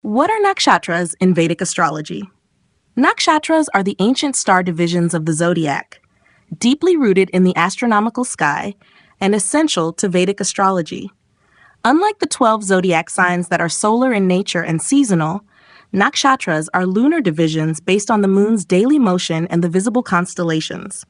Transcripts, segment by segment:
What are nakshatras in Vedic astrology? Nakshatras are the ancient star divisions of the zodiac, deeply rooted in the astronomical sky and essential to Vedic astrology. Unlike the 12 zodiac signs that are solar in nature and seasonal, nakshatras are lunar divisions based on the moon's daily motion and the visible constellations.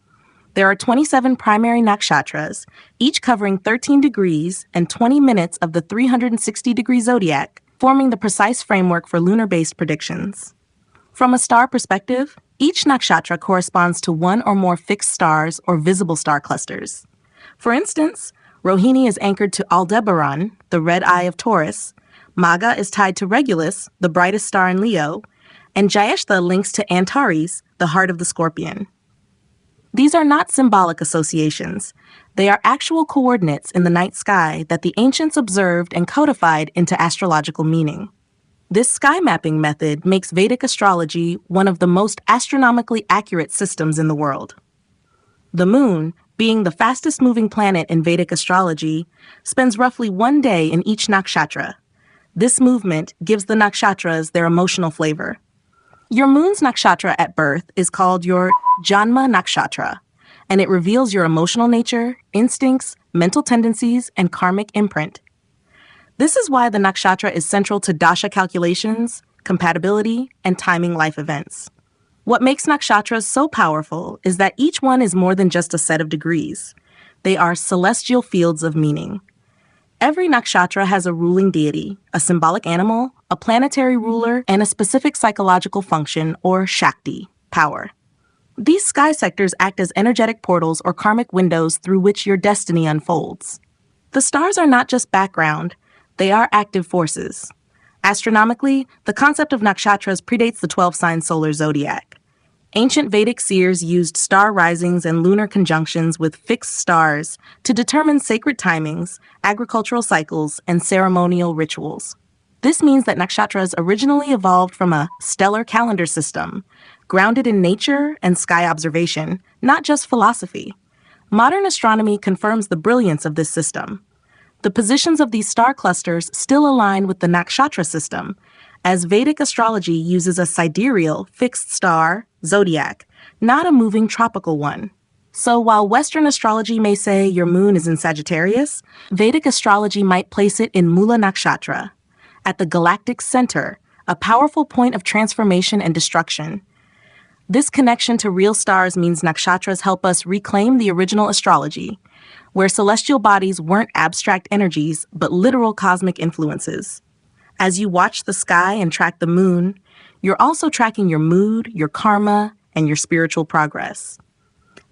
There are 27 primary nakshatras, each covering 13 degrees and 20 minutes of the 360-degree zodiac, forming the precise framework for lunar-based predictions. From a star perspective, each nakshatra corresponds to one or more fixed stars or visible star clusters. For instance, Rohini is anchored to Aldebaran, the red eye of Taurus, Maga is tied to Regulus, the brightest star in Leo, and Jyeshtha links to Antares, the heart of the Scorpion. These are not symbolic associations. They are actual coordinates in the night sky that the ancients observed and codified into astrological meaning. This sky mapping method makes Vedic astrology one of the most astronomically accurate systems in the world. The moon, being the fastest moving planet in Vedic astrology, spends roughly 1 day in each nakshatra. This movement gives the nakshatras their emotional flavor. Your moon's nakshatra at birth is called your Janma Nakshatra, and it reveals your emotional nature, instincts, mental tendencies, and karmic imprint. This is why the nakshatra is central to dasha calculations, compatibility, and timing life events. What makes nakshatras so powerful is that each one is more than just a set of degrees. They are celestial fields of meaning. Every nakshatra has a ruling deity, a symbolic animal, a planetary ruler, and a specific psychological function, or Shakti, power. These sky sectors act as energetic portals or karmic windows through which your destiny unfolds. The stars are not just background, they are active forces. Astronomically, the concept of nakshatras predates the 12-sign solar zodiac. Ancient Vedic seers used star risings and lunar conjunctions with fixed stars to determine sacred timings, agricultural cycles, and ceremonial rituals. This means that nakshatras originally evolved from a stellar calendar system, grounded in nature and sky observation, not just philosophy. Modern astronomy confirms the brilliance of this system. The positions of these star clusters still align with the nakshatra system, as Vedic astrology uses a sidereal, fixed star, zodiac, not a moving tropical one. So while Western astrology may say your moon is in Sagittarius, Vedic astrology might place it in Mula Nakshatra, at the galactic center, a powerful point of transformation and destruction. This connection to real stars means nakshatras help us reclaim the original astrology, where celestial bodies weren't abstract energies, but literal cosmic influences. As you watch the sky and track the moon, you're also tracking your mood, your karma, and your spiritual progress.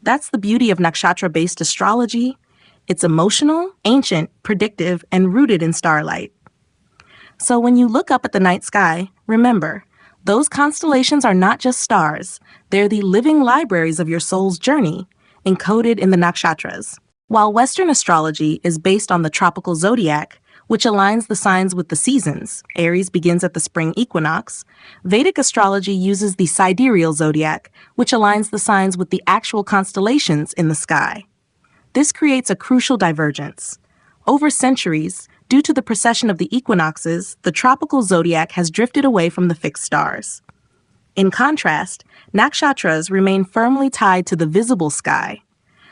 That's the beauty of nakshatra-based astrology. It's emotional, ancient, predictive, and rooted in starlight. So when you look up at the night sky, remember, those constellations are not just stars. They're the living libraries of your soul's journey, encoded in the nakshatras. While Western astrology is based on the tropical zodiac, which aligns the signs with the seasons, Aries begins at the spring equinox, Vedic astrology uses the sidereal zodiac, which aligns the signs with the actual constellations in the sky. This creates a crucial divergence. Over centuries, due to the precession of the equinoxes, the tropical zodiac has drifted away from the fixed stars. In contrast, nakshatras remain firmly tied to the visible sky,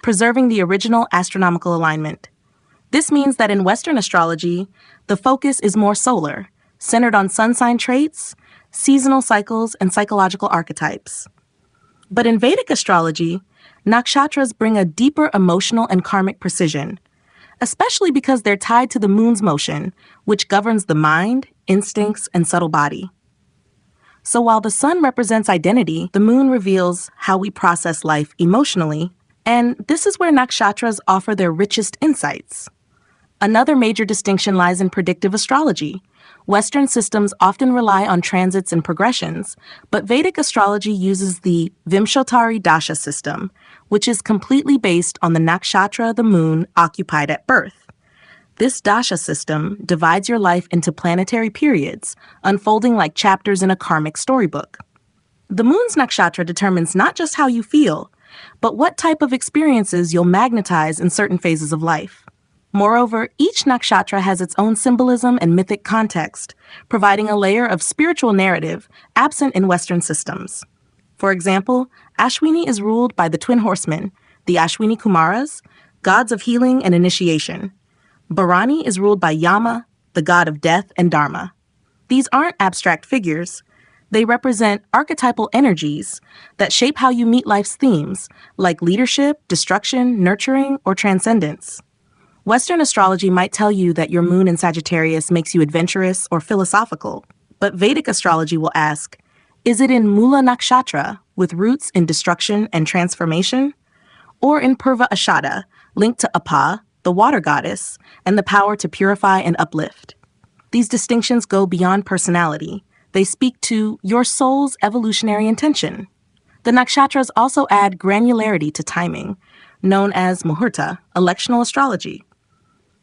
preserving the original astronomical alignment. This means that in Western astrology, the focus is more solar, centered on sun sign traits, seasonal cycles, and psychological archetypes. But in Vedic astrology, nakshatras bring a deeper emotional and karmic precision, especially because they're tied to the moon's motion, which governs the mind, instincts, and subtle body. So while the sun represents identity, the moon reveals how we process life emotionally, and this is where nakshatras offer their richest insights. Another major distinction lies in predictive astrology. Western systems often rely on transits and progressions, but Vedic astrology uses the Vimshottari Dasha system, which is completely based on the nakshatra the moon occupied at birth. This Dasha system divides your life into planetary periods, unfolding like chapters in a karmic storybook. The moon's nakshatra determines not just how you feel, but what type of experiences you'll magnetize in certain phases of life. Moreover, each nakshatra has its own symbolism and mythic context, providing a layer of spiritual narrative absent in Western systems. For example, Ashwini is ruled by the twin horsemen, the Ashwini Kumaras, gods of healing and initiation. Bharani is ruled by Yama, the god of death and dharma. These aren't abstract figures. They represent archetypal energies that shape how you meet life's themes, like leadership, destruction, nurturing, or transcendence. Western astrology might tell you that your moon in Sagittarius makes you adventurous or philosophical, but Vedic astrology will ask, is it in Mula Nakshatra, with roots in destruction and transformation? Or in Purva Ashada, linked to Apa, the water goddess, and the power to purify and uplift? These distinctions go beyond personality. They speak to your soul's evolutionary intention. The nakshatras also add granularity to timing, known as muhurta, electional astrology.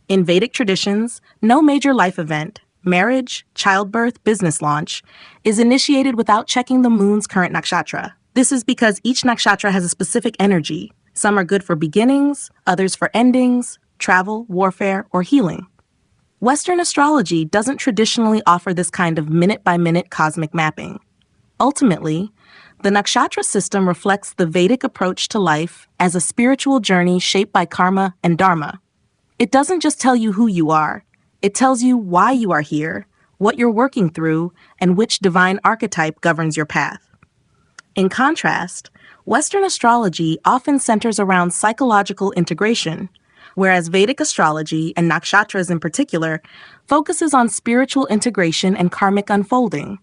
In Vedic traditions, no major life event, marriage, childbirth, business launch, is initiated without checking the moon's current nakshatra. This is because each nakshatra has a specific energy. Some are good for beginnings, others for endings, travel, warfare, or healing. Western astrology doesn't traditionally offer this kind of minute-by-minute cosmic mapping. Ultimately, the nakshatra system reflects the Vedic approach to life as a spiritual journey shaped by karma and dharma. It doesn't just tell you who you are. It tells you why you are here, what you're working through, and which divine archetype governs your path. In contrast, Western astrology often centers around psychological integration, whereas Vedic astrology, and nakshatras in particular, focuses on spiritual integration and karmic unfolding.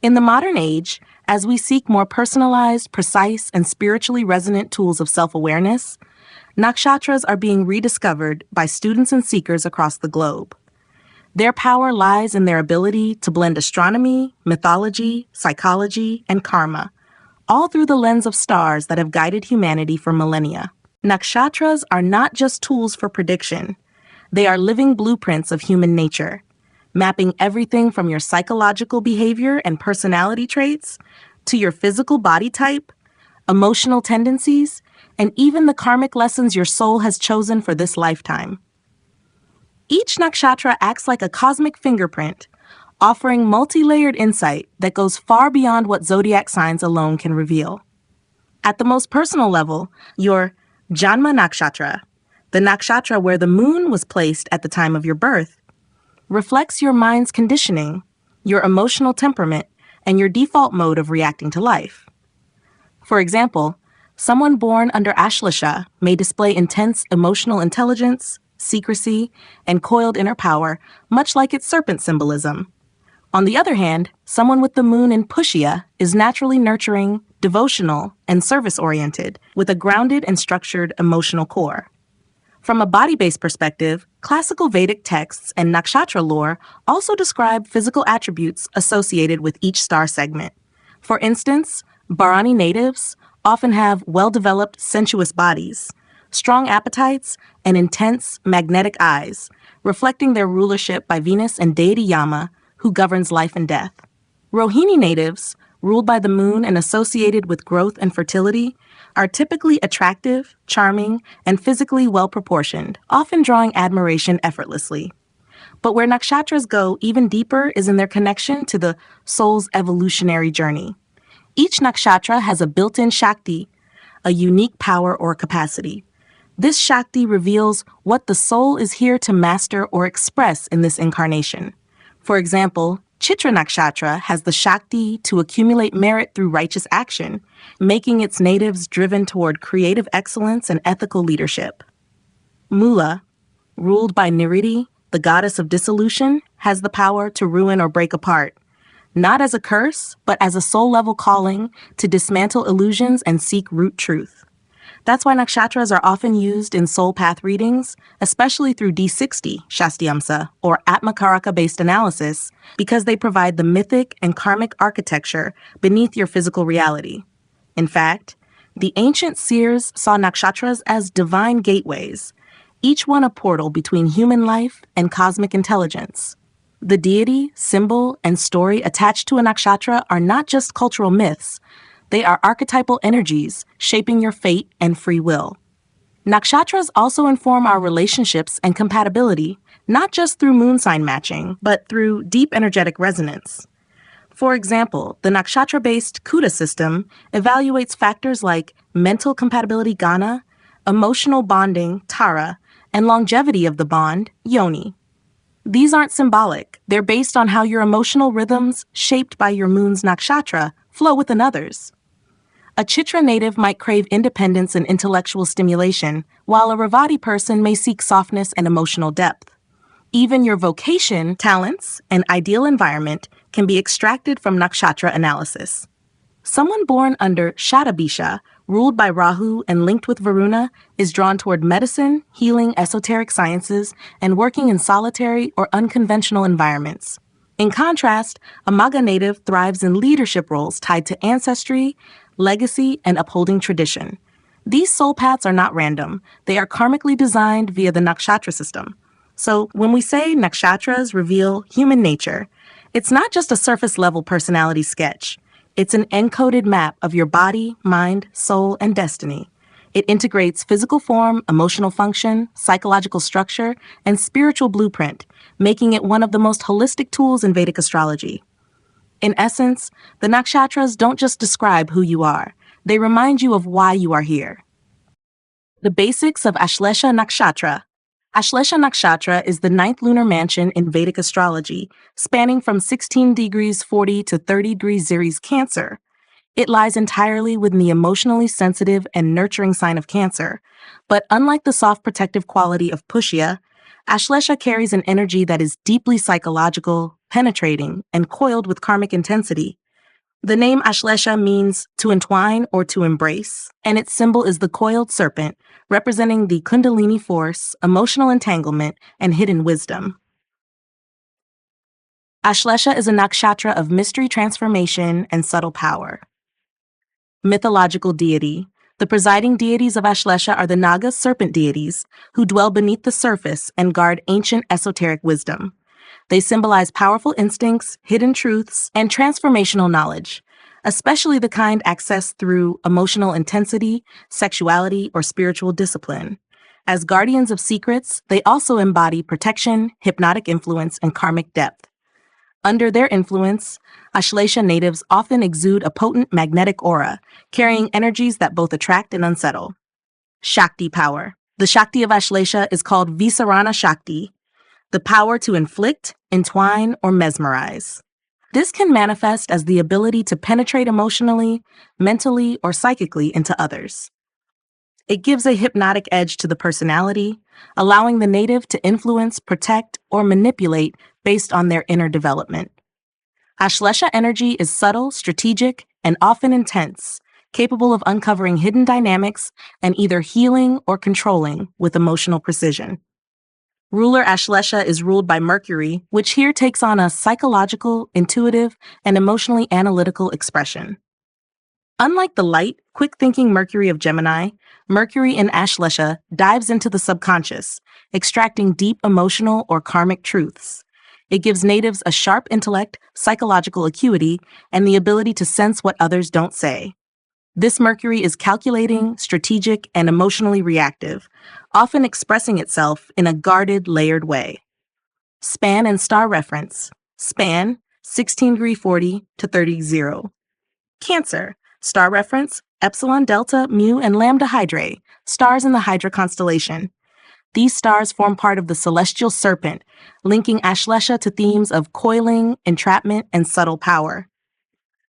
In the modern age, as we seek more personalized, precise, and spiritually resonant tools of self-awareness, nakshatras are being rediscovered by students and seekers across the globe. Their power lies in their ability to blend astronomy, mythology, psychology, and karma, all through the lens of stars that have guided humanity for millennia. Nakshatras are not just tools for prediction. They are living blueprints of human nature, mapping everything from your psychological behavior and personality traits to your physical body type, emotional tendencies, and even the karmic lessons your soul has chosen for this lifetime. Each nakshatra acts like a cosmic fingerprint, offering multi-layered insight that goes far beyond what zodiac signs alone can reveal. At the most personal level, your Janma Nakshatra, the nakshatra where the moon was placed at the time of your birth, reflects your mind's conditioning, your emotional temperament, and your default mode of reacting to life. For example, someone born under Ashlesha may display intense emotional intelligence, secrecy, and coiled inner power, much like its serpent symbolism. On the other hand, someone with the moon in Pushya is naturally nurturing, devotional, and service-oriented, with a grounded and structured emotional core. From a body-based perspective, classical Vedic texts and nakshatra lore also describe physical attributes associated with each star segment. For instance, Bharani natives often have well-developed sensuous bodies, strong appetites, and intense magnetic eyes, reflecting their rulership by Venus and deity Yama, who governs life and death. Rohini natives, ruled by the moon and associated with growth and fertility, are typically attractive, charming, and physically well-proportioned, often drawing admiration effortlessly. But where nakshatras go even deeper is in their connection to the soul's evolutionary journey. Each nakshatra has a built-in Shakti, a unique power or capacity. This Shakti reveals what the soul is here to master or express in this incarnation. For example, Chitra Nakshatra has the Shakti to accumulate merit through righteous action, making its natives driven toward creative excellence and ethical leadership. Mula, ruled by Niriti, the goddess of dissolution, has the power to ruin or break apart, not as a curse, but as a soul-level calling to dismantle illusions and seek root truth. That's why nakshatras are often used in soul path readings, especially through D60, Shastyamsa, or Atmakaraka-based analysis, because they provide the mythic and karmic architecture beneath your physical reality. In fact, the ancient seers saw nakshatras as divine gateways, each one a portal between human life and cosmic intelligence. The deity, symbol, and story attached to a nakshatra are not just cultural myths. They are archetypal energies shaping your fate and free will. Nakshatras also inform our relationships and compatibility, not just through moon sign matching, but through deep energetic resonance. For example, the nakshatra-based Kuda system evaluates factors like mental compatibility Gana, emotional bonding Tara, and longevity of the bond Yoni. These aren't symbolic, they're based on how your emotional rhythms, shaped by your moon's nakshatra, flow with another's. A Chitra native might crave independence and intellectual stimulation, while a Revati person may seek softness and emotional depth. Even your vocation, talents, and ideal environment can be extracted from nakshatra analysis. Someone born under Shatabisha, ruled by Rahu and linked with Varuna, is drawn toward medicine, healing, esoteric sciences, and working in solitary or unconventional environments. In contrast, a Magha native thrives in leadership roles tied to ancestry, legacy, and upholding tradition. These soul paths are not random. They are karmically designed via the nakshatra system. So when we say nakshatras reveal human nature, it's not just a surface-level personality sketch. It's an encoded map of your body, mind, soul, and destiny. It integrates physical form, emotional function, psychological structure, and spiritual blueprint, making it one of the most holistic tools in Vedic astrology. In essence, the nakshatras don't just describe who you are. They remind you of why you are here. The basics of Ashlesha Nakshatra. Ashlesha Nakshatra is the ninth lunar mansion in Vedic astrology, spanning from 16 degrees 40 to 30 degrees Zeres Cancer. It lies entirely within the emotionally sensitive and nurturing sign of Cancer, but unlike the soft protective quality of Pushya, Ashlesha carries an energy that is deeply psychological, penetrating, and coiled with karmic intensity. The name Ashlesha means to entwine or to embrace, and its symbol is the coiled serpent, representing the Kundalini force, emotional entanglement, and hidden wisdom. Ashlesha is a nakshatra of mystery, transformation, and subtle power. Mythological deity. The presiding deities of Ashlesha are the Nagas, serpent deities, who dwell beneath the surface and guard ancient esoteric wisdom. They symbolize powerful instincts, hidden truths, and transformational knowledge, especially the kind accessed through emotional intensity, sexuality, or spiritual discipline. As guardians of secrets, they also embody protection, hypnotic influence, and karmic depth. Under their influence, Ashlesha natives often exude a potent magnetic aura, carrying energies that both attract and unsettle. Shakti power. The Shakti of Ashlesha is called Visarana Shakti, the power to inflict, entwine, or mesmerize. This can manifest as the ability to penetrate emotionally, mentally, or psychically into others. It gives a hypnotic edge to the personality, allowing the native to influence, protect, or manipulate based on their inner development. Ashlesha energy is subtle, strategic, and often intense, capable of uncovering hidden dynamics and either healing or controlling with emotional precision. Ruler Ashlesha is ruled by Mercury, which here takes on a psychological, intuitive, and emotionally analytical expression. Unlike the light, quick-thinking Mercury of Gemini, Mercury in Ashlesha dives into the subconscious, extracting deep emotional or karmic truths. It gives natives a sharp intellect, psychological acuity, and the ability to sense what others don't say. This Mercury is calculating, strategic, and emotionally reactive, often expressing itself in a guarded, layered way. Span and star reference. Span, 16 degree 40 to 30 0. Cancer. Star reference, Epsilon, Delta, Mu, and Lambda Hydrae, stars in the Hydra constellation. These stars form part of the celestial serpent, linking Ashlesha to themes of coiling, entrapment, and subtle power.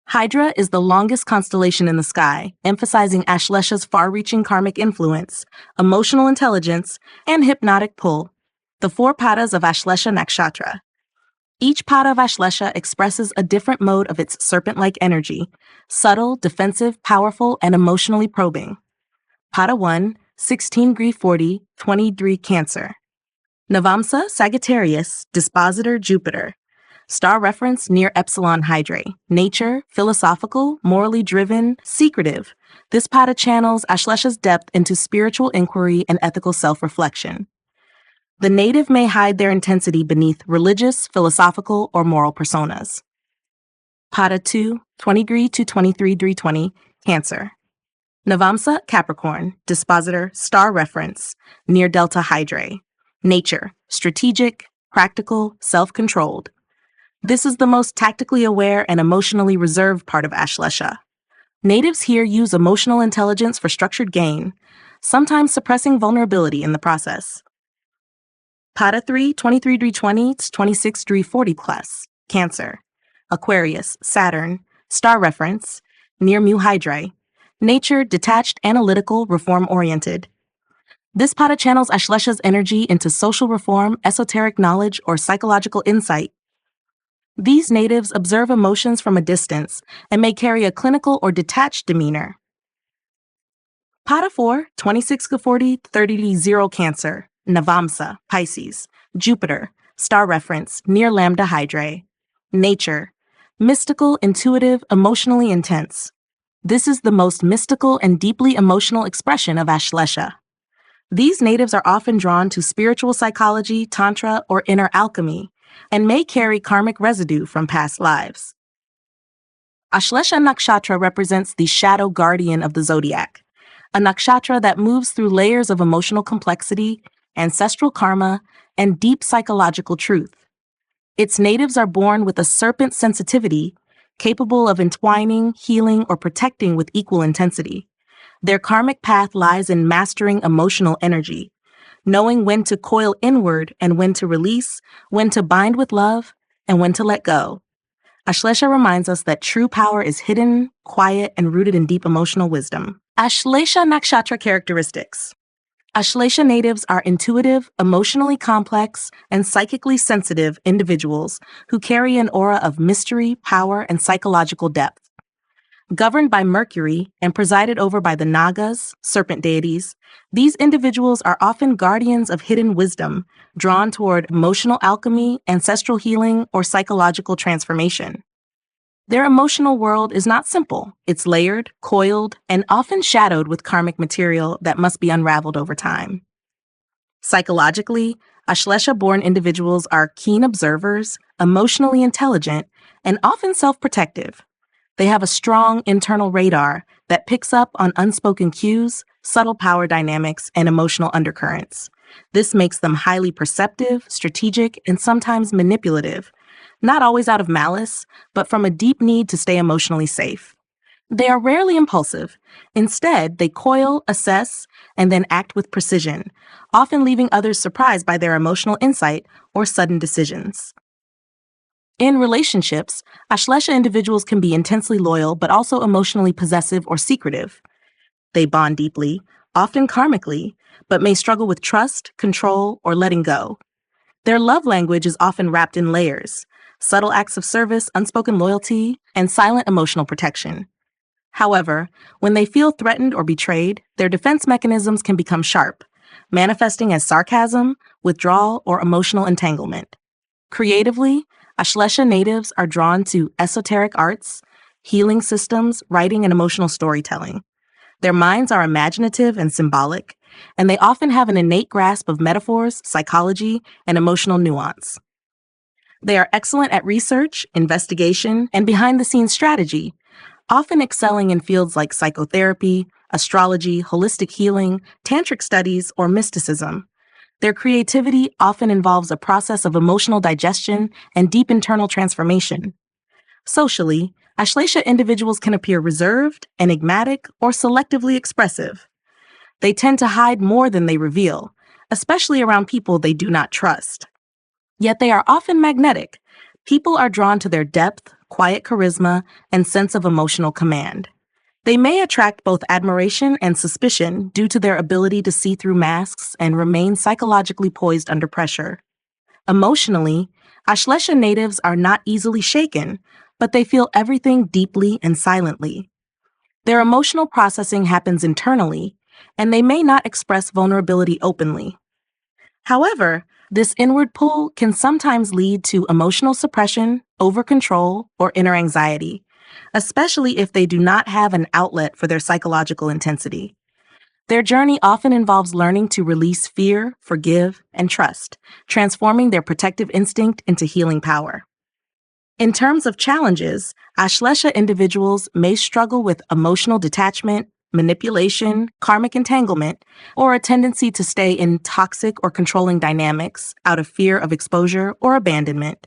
Hydra is the longest constellation in the sky, emphasizing Ashlesha's far-reaching karmic influence, emotional intelligence, and hypnotic pull. The four padas of Ashlesha Nakshatra. Each pada of Ashlesha expresses a different mode of its serpent-like energy, subtle, defensive, powerful, and emotionally probing. Pada 1, 16 degree 40, 20 degree Cancer. Navamsa, Sagittarius, Dispositor, Jupiter. Star reference near Epsilon Hydrae. Nature, philosophical, morally driven, secretive. This pada channels Ashlesha's depth into spiritual inquiry and ethical self-reflection. The native may hide their intensity beneath religious, philosophical, or moral personas. Pada 2, 20 degree to 23 degree 20, Cancer. Navamsa, Capricorn, dispositor, star reference, near Delta Hydrae. Nature, strategic, practical, self-controlled. This is the most tactically aware and emotionally reserved part of Ashlesha. Natives here use emotional intelligence for structured gain, sometimes suppressing vulnerability in the process. Pada 3, 23 20 to 26 40 plus, Cancer. Aquarius, Saturn, star reference, near Mu Hydrae. Nature, detached, analytical, reform-oriented. This pada channels Ashlesha's energy into social reform, esoteric knowledge, or psychological insight. These natives observe emotions from a distance and may carry a clinical or detached demeanor. Pada 4, 26 40 30 0 Cancer, Navamsa, Pisces, Jupiter, star reference, near Lambda Hydrae. Nature, mystical, intuitive, emotionally intense. This is the most mystical and deeply emotional expression of Ashlesha. These natives are often drawn to spiritual psychology, tantra, or inner alchemy, and may carry karmic residue from past lives. Ashlesha Nakshatra represents the shadow guardian of the zodiac, a nakshatra that moves through layers of emotional complexity, ancestral karma, and deep psychological truth. Its natives are born with a serpent sensitivity, capable of entwining, healing, or protecting with equal intensity. Their karmic path lies in mastering emotional energy, knowing when to coil inward and when to release, when to bind with love, and when to let go. Ashlesha reminds us that true power is hidden, quiet, and rooted in deep emotional wisdom. Ashlesha Nakshatra characteristics. Ashlesha natives are intuitive, emotionally complex, and psychically sensitive individuals who carry an aura of mystery, power, and psychological depth. Governed by Mercury and presided over by the Nagas, Serpent deities, these individuals are often guardians of hidden wisdom, drawn toward emotional alchemy, ancestral healing, or psychological transformation. Their emotional world is not simple. It's layered, coiled, and often shadowed with karmic material that must be unraveled over time. Psychologically, Ashlesha-born individuals are keen observers, emotionally intelligent, and often self-protective. They have a strong internal radar that picks up on unspoken cues, subtle power dynamics, and emotional undercurrents. This makes them highly perceptive, strategic, and sometimes manipulative, not always out of malice, but from a deep need to stay emotionally safe. They are rarely impulsive. Instead, they coil, assess, and then act with precision, often leaving others surprised by their emotional insight or sudden decisions. In relationships, Ashlesha individuals can be intensely loyal but also emotionally possessive or secretive. They bond deeply, often karmically, but may struggle with trust, control, or letting go. Their love language is often wrapped in layers: subtle acts of service, unspoken loyalty, and silent emotional protection. However, when they feel threatened or betrayed, their defense mechanisms can become sharp, manifesting as sarcasm, withdrawal, or emotional entanglement. Creatively, Ashlesha natives are drawn to esoteric arts, healing systems, writing, and emotional storytelling. Their minds are imaginative and symbolic, and they often have an innate grasp of metaphors, psychology, and emotional nuance. They are excellent at research, investigation, and behind-the-scenes strategy, often excelling in fields like psychotherapy, astrology, holistic healing, tantric studies, or mysticism. Their creativity often involves a process of emotional digestion and deep internal transformation. Socially, Ashlesha individuals can appear reserved, enigmatic, or selectively expressive. They tend to hide more than they reveal, especially around people they do not trust. Yet they are often magnetic. People are drawn to their depth, quiet charisma, and sense of emotional command. They may attract both admiration and suspicion due to their ability to see through masks and remain psychologically poised under pressure. Emotionally, Ashlesha natives are not easily shaken, but they feel everything deeply and silently. Their emotional processing happens internally, and they may not express vulnerability openly. However, this inward pull can sometimes lead to emotional suppression, over-control, or inner anxiety, especially if they do not have an outlet for their psychological intensity. Their journey often involves learning to release fear, forgive, and trust, transforming their protective instinct into healing power. In terms of challenges, Ashlesha individuals may struggle with emotional detachment, manipulation, karmic entanglement, or a tendency to stay in toxic or controlling dynamics out of fear of exposure or abandonment.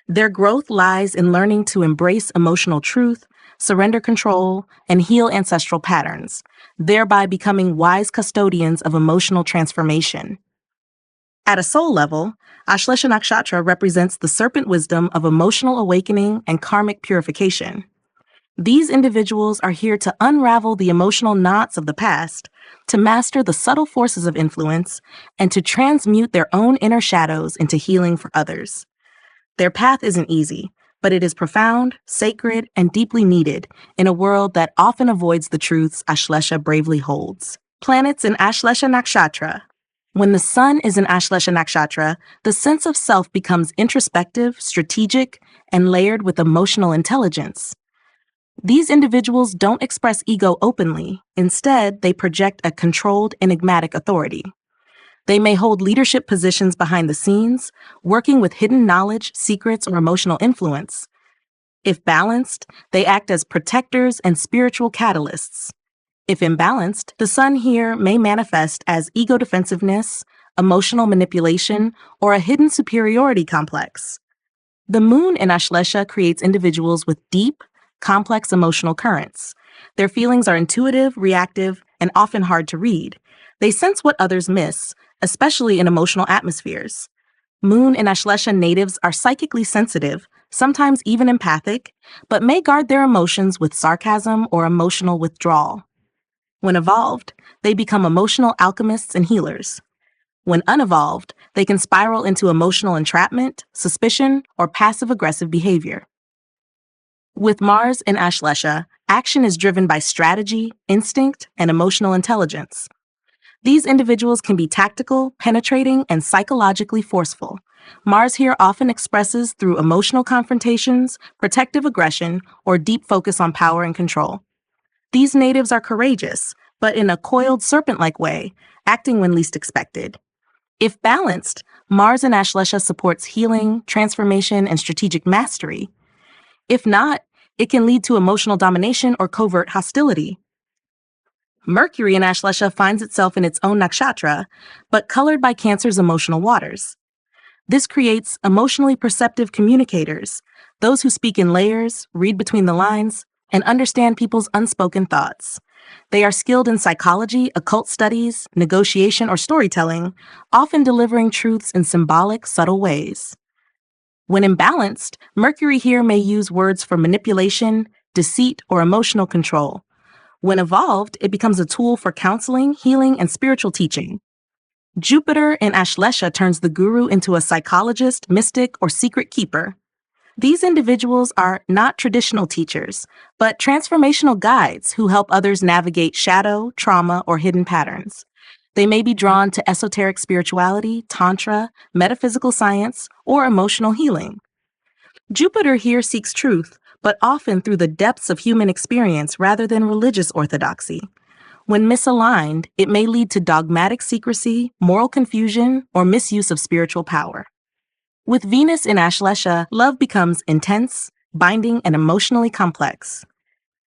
Their growth lies in learning to embrace emotional truth, surrender control, and heal ancestral patterns, thereby becoming wise custodians of emotional transformation. At a soul level, Ashlesha Nakshatra represents the serpent wisdom of emotional awakening and karmic purification. These individuals are here to unravel the emotional knots of the past, to master the subtle forces of influence, and to transmute their own inner shadows into healing for others. Their path isn't easy, but it is profound, sacred, and deeply needed in a world that often avoids the truths Ashlesha bravely holds. Planets in Ashlesha Nakshatra. When the sun is in Ashlesha Nakshatra, the sense of self becomes introspective, strategic, and layered with emotional intelligence. These individuals don't express ego openly. Instead, they project a controlled, enigmatic authority. They may hold leadership positions behind the scenes, working with hidden knowledge, secrets, or emotional influence. If balanced, they act as protectors and spiritual catalysts. If imbalanced, the sun here may manifest as ego defensiveness, emotional manipulation, or a hidden superiority complex. The moon in Ashlesha creates individuals with deep, complex emotional currents. Their feelings are intuitive, reactive, and often hard to read. They sense what others miss, especially in emotional atmospheres. Moon and Ashlesha natives are psychically sensitive, sometimes even empathic, but may guard their emotions with sarcasm or emotional withdrawal. When evolved, they become emotional alchemists and healers. When unevolved, they can spiral into emotional entrapment, suspicion, or passive-aggressive behavior. With Mars in Ashlesha, action is driven by strategy, instinct, and emotional intelligence. These individuals can be tactical, penetrating, and psychologically forceful. Mars here often expresses through emotional confrontations, protective aggression, or deep focus on power and control. These natives are courageous, but in a coiled serpent-like way, acting when least expected. If balanced, Mars in Ashlesha supports healing, transformation, and strategic mastery. If not, it can lead to emotional domination or covert hostility. Mercury in Ashlesha finds itself in its own nakshatra, but colored by Cancer's emotional waters. This creates emotionally perceptive communicators, those who speak in layers, read between the lines, and understand people's unspoken thoughts. They are skilled in psychology, occult studies, negotiation, or storytelling, often delivering truths in symbolic, subtle ways. When imbalanced, Mercury here may use words for manipulation, deceit, or emotional control. When evolved, it becomes a tool for counseling, healing, and spiritual teaching. Jupiter in Ashlesha turns the guru into a psychologist, mystic, or secret keeper. These individuals are not traditional teachers, but transformational guides who help others navigate shadow, trauma, or hidden patterns. They may be drawn to esoteric spirituality, tantra, metaphysical science, or emotional healing. Jupiter here seeks truth, but often through the depths of human experience rather than religious orthodoxy. When misaligned, it may lead to dogmatic secrecy, moral confusion, or misuse of spiritual power. With Venus in Ashlesha, love becomes intense, binding, and emotionally complex.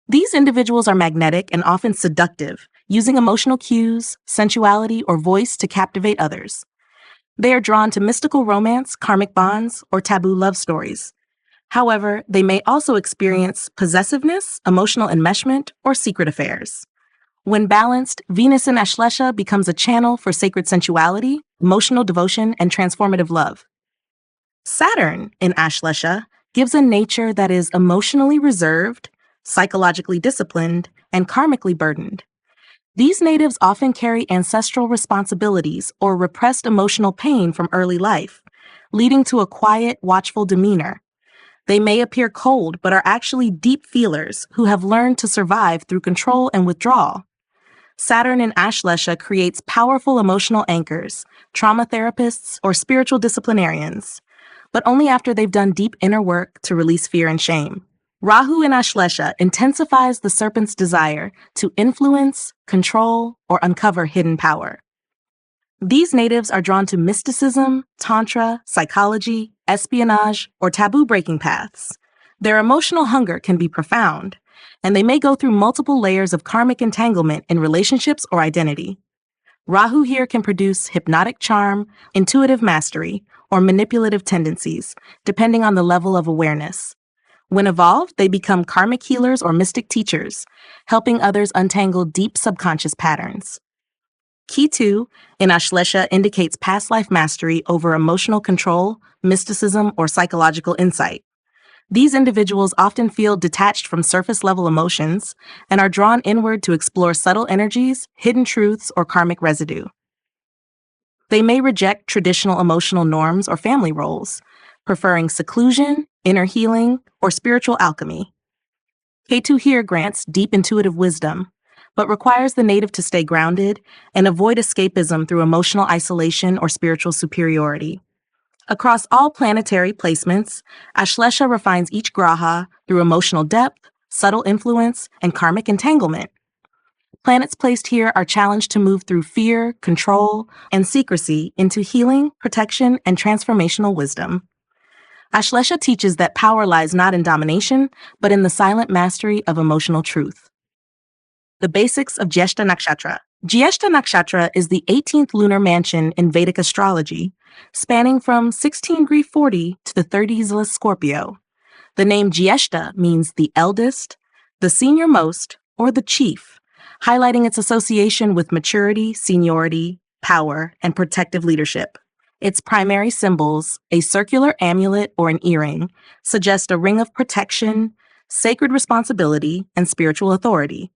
These individuals are magnetic and often seductive, using emotional cues, sensuality, or voice to captivate others. They are drawn to mystical romance, karmic bonds, or taboo love stories. However, they may also experience possessiveness, emotional enmeshment, or secret affairs. When balanced, Venus in Ashlesha becomes a channel for sacred sensuality, emotional devotion, and transformative love. Saturn in Ashlesha gives a nature that is emotionally reserved, psychologically disciplined, and karmically burdened. These natives often carry ancestral responsibilities or repressed emotional pain from early life, leading to a quiet, watchful demeanor. They may appear cold, but are actually deep feelers who have learned to survive through control and withdrawal. Saturn in Ashlesha creates powerful emotional anchors, trauma therapists, or spiritual disciplinarians, but only after they've done deep inner work to release fear and shame. Rahu in Ashlesha intensifies the serpent's desire to influence, control, or uncover hidden power. These natives are drawn to mysticism, tantra, psychology, espionage, or taboo-breaking paths. Their emotional hunger can be profound, and they may go through multiple layers of karmic entanglement in relationships or identity. Rahu here can produce hypnotic charm, intuitive mastery, or manipulative tendencies, depending on the level of awareness. When evolved, they become karmic healers or mystic teachers, helping others untangle deep subconscious patterns. Ketu in Ashlesha indicates past life mastery over emotional control, mysticism, or psychological insight. These individuals often feel detached from surface-level emotions and are drawn inward to explore subtle energies, hidden truths, or karmic residue. They may reject traditional emotional norms or family roles, preferring seclusion, inner healing, or spiritual alchemy. Ketu here grants deep intuitive wisdom, but requires the native to stay grounded and avoid escapism through emotional isolation or spiritual superiority. Across all planetary placements, Ashlesha refines each graha through emotional depth, subtle influence, and karmic entanglement. Planets placed here are challenged to move through fear, control, and secrecy into healing, protection, and transformational wisdom. Ashlesha teaches that power lies not in domination, but in the silent mastery of emotional truth. The basics of Jyeshtha Nakshatra. Jyeshtha Nakshatra is the 18th lunar mansion in Vedic astrology, spanning from 16-40 to the 30s Scorpio. The name Jyeshtha means the eldest, the senior-most, or the chief, highlighting its association with maturity, seniority, power, and protective leadership. Its primary symbols, a circular amulet or an earring, suggest a ring of protection, sacred responsibility, and spiritual authority.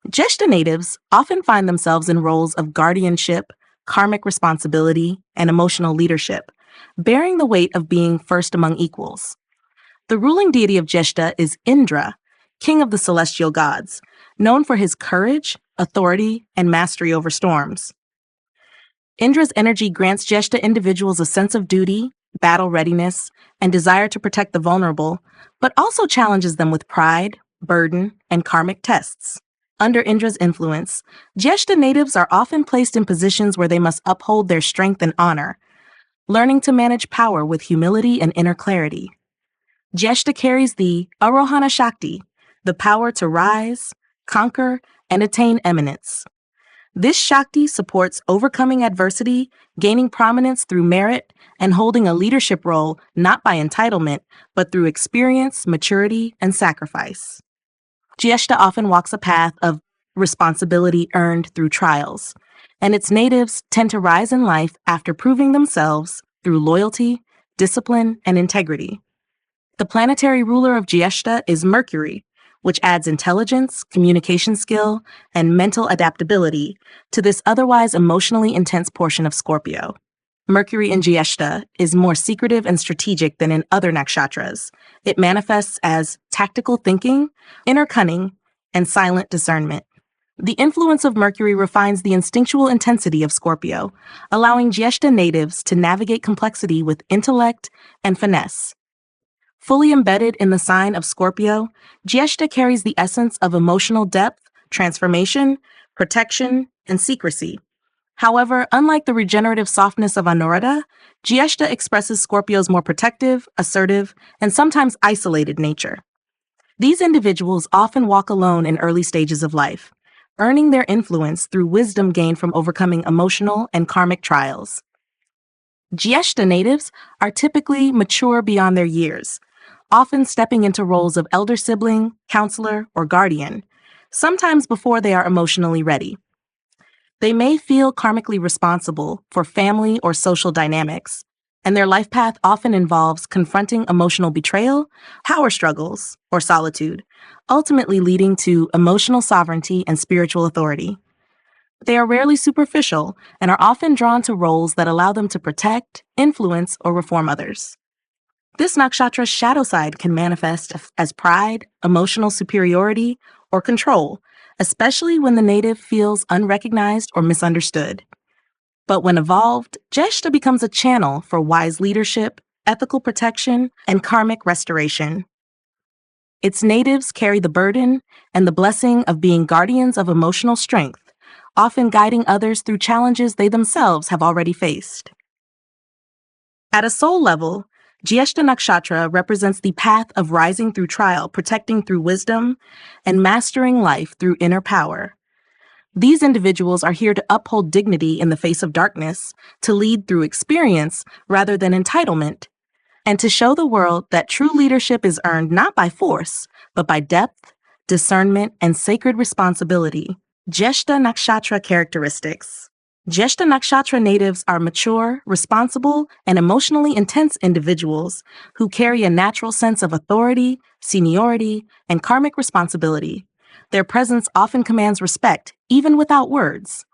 Jyeshtha natives often find themselves in roles of guardianship, karmic responsibility, and emotional leadership, bearing the weight of being first among equals. The ruling deity of Jyeshtha is Indra, king of the celestial gods, known for his courage, authority, and mastery over storms. Indra's energy grants Jyeshtha individuals a sense of duty, battle readiness, and desire to protect the vulnerable, but also challenges them with pride, burden, and karmic tests. Under Indra's influence, Jyeshtha natives are often placed in positions where they must uphold their strength and honor, learning to manage power with humility and inner clarity. Jyeshtha carries the Arohana Shakti, the power to rise, conquer, and attain eminence. This Shakti supports overcoming adversity, gaining prominence through merit, and holding a leadership role not by entitlement, but through experience, maturity, and sacrifice. Jyeshtha often walks a path of responsibility earned through trials, and its natives tend to rise in life after proving themselves through loyalty, discipline, and integrity. The planetary ruler of Jyeshtha is Mercury, which adds intelligence, communication skill, and mental adaptability to this otherwise emotionally intense portion of Scorpio. Mercury in Jyeshtha is more secretive and strategic than in other nakshatras. It manifests as tactical thinking, inner cunning, and silent discernment. The influence of Mercury refines the instinctual intensity of Scorpio, allowing Jyeshtha natives to navigate complexity with intellect and finesse. Fully embedded in the sign of Scorpio, Jyeshtha carries the essence of emotional depth, transformation, protection, and secrecy. However, unlike the regenerative softness of Anuradha, Jyeshtha expresses Scorpio's more protective, assertive, and sometimes isolated nature. These individuals often walk alone in early stages of life, earning their influence through wisdom gained from overcoming emotional and karmic trials. Jyeshtha natives are typically mature beyond their years, often stepping into roles of elder sibling, counselor, or guardian, sometimes before they are emotionally ready. They may feel karmically responsible for family or social dynamics, and their life path often involves confronting emotional betrayal, power struggles, or solitude, ultimately leading to emotional sovereignty and spiritual authority. They are rarely superficial and are often drawn to roles that allow them to protect, influence, or reform others. This nakshatra's shadow side can manifest as pride, emotional superiority, or control, especially when the native feels unrecognized or misunderstood. But when evolved, Jyeshtha becomes a channel for wise leadership, ethical protection, and karmic restoration. Its natives carry the burden and the blessing of being guardians of emotional strength, often guiding others through challenges they themselves have already faced. At a soul level, Jyeshtha Nakshatra represents the path of rising through trial, protecting through wisdom, and mastering life through inner power. These individuals are here to uphold dignity in the face of darkness, to lead through experience rather than entitlement, and to show the world that true leadership is earned not by force, but by depth, discernment, and sacred responsibility. Jyeshtha Nakshatra characteristics. Jyeshtha Nakshatra natives are mature, responsible, and emotionally intense individuals who carry a natural sense of authority, seniority, and karmic responsibility. Their presence often commands respect, even without words.